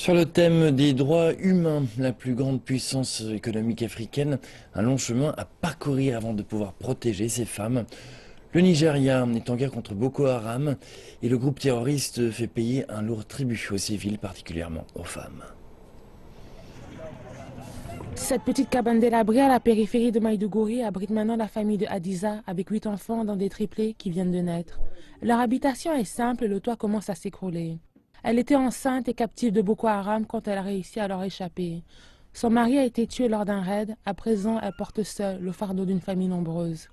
Sur le thème des droits humains, la plus grande puissance économique africaine, un long chemin à parcourir avant de pouvoir protéger ces femmes. Le Nigeria est en guerre contre Boko Haram et le groupe terroriste fait payer un lourd tribut aux civils, particulièrement aux femmes. Cette petite cabane délabrée à la périphérie de Maïdougouri abrite maintenant la famille de Hadiza avec 8 enfants dans des triplés qui viennent de naître. Leur habitation est simple et le toit commence à s'écrouler. Elle était enceinte et captive de Boko Haram quand elle a réussi à leur échapper. Son mari a été tué lors d'un raid. À présent, elle porte seule le fardeau d'une famille nombreuse.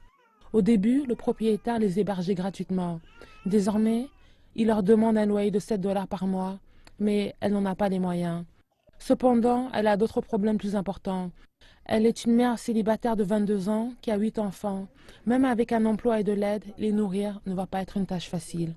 Au début, le propriétaire les hébergeait gratuitement. Désormais, il leur demande un loyer de 7 $ par mois, mais elle n'en a pas les moyens. Cependant, elle a d'autres problèmes plus importants. Elle est une mère célibataire de 22 ans qui a 8 enfants. Même avec un emploi et de l'aide, les nourrir ne va pas être une tâche facile.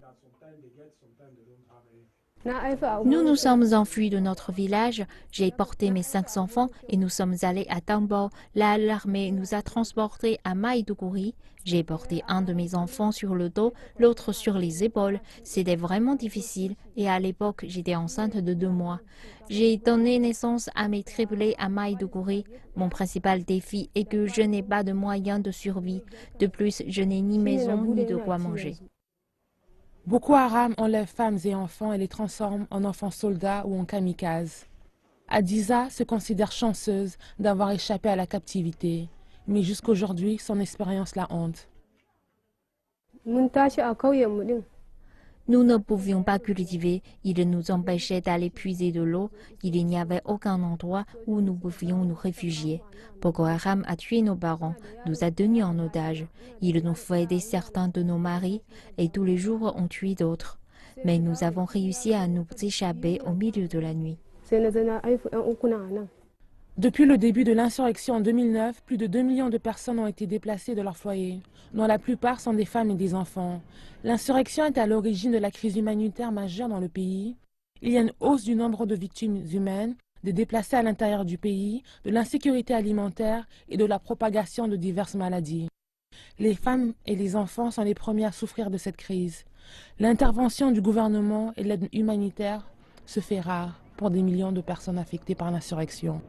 Nous nous sommes enfuis de notre village. J'ai porté mes 5 enfants et nous sommes allés à Tambo. Là, l'armée nous a transportés à Maïdougouri. J'ai porté un de mes enfants sur le dos, l'autre sur les épaules. C'était vraiment difficile et à l'époque, j'étais enceinte de 2 mois. J'ai donné naissance à mes triplés à Maïdougouri. Mon principal défi est que je n'ai pas de moyens de survie. De plus, je n'ai ni maison ni de quoi manger. Boko Haram enlève femmes et enfants et les transforme en enfants soldats ou en kamikazes. Hadiza se considère chanceuse d'avoir échappé à la captivité, mais jusqu'aujourd'hui, son expérience la hante. Nous ne pouvions pas cultiver, ils nous empêchaient d'aller puiser de l'eau, il n'y avait aucun endroit où nous pouvions nous réfugier. Boko Haram a tué nos parents, nous a tenus en otage. Ils nous font aider certains de nos maris et tous les jours ont tué d'autres. Mais nous avons réussi à nous échapper au milieu de la nuit. Depuis le début de l'insurrection en 2009, plus de 2 millions de personnes ont été déplacées de leur foyer, dont la plupart sont des femmes et des enfants. L'insurrection est à l'origine de la crise humanitaire majeure dans le pays. Il y a une hausse du nombre de victimes humaines, des déplacés à l'intérieur du pays, de l'insécurité alimentaire et de la propagation de diverses maladies. Les femmes et les enfants sont les premiers à souffrir de cette crise. L'intervention du gouvernement et l'aide humanitaire se fait rare pour des millions de personnes affectées par l'insurrection.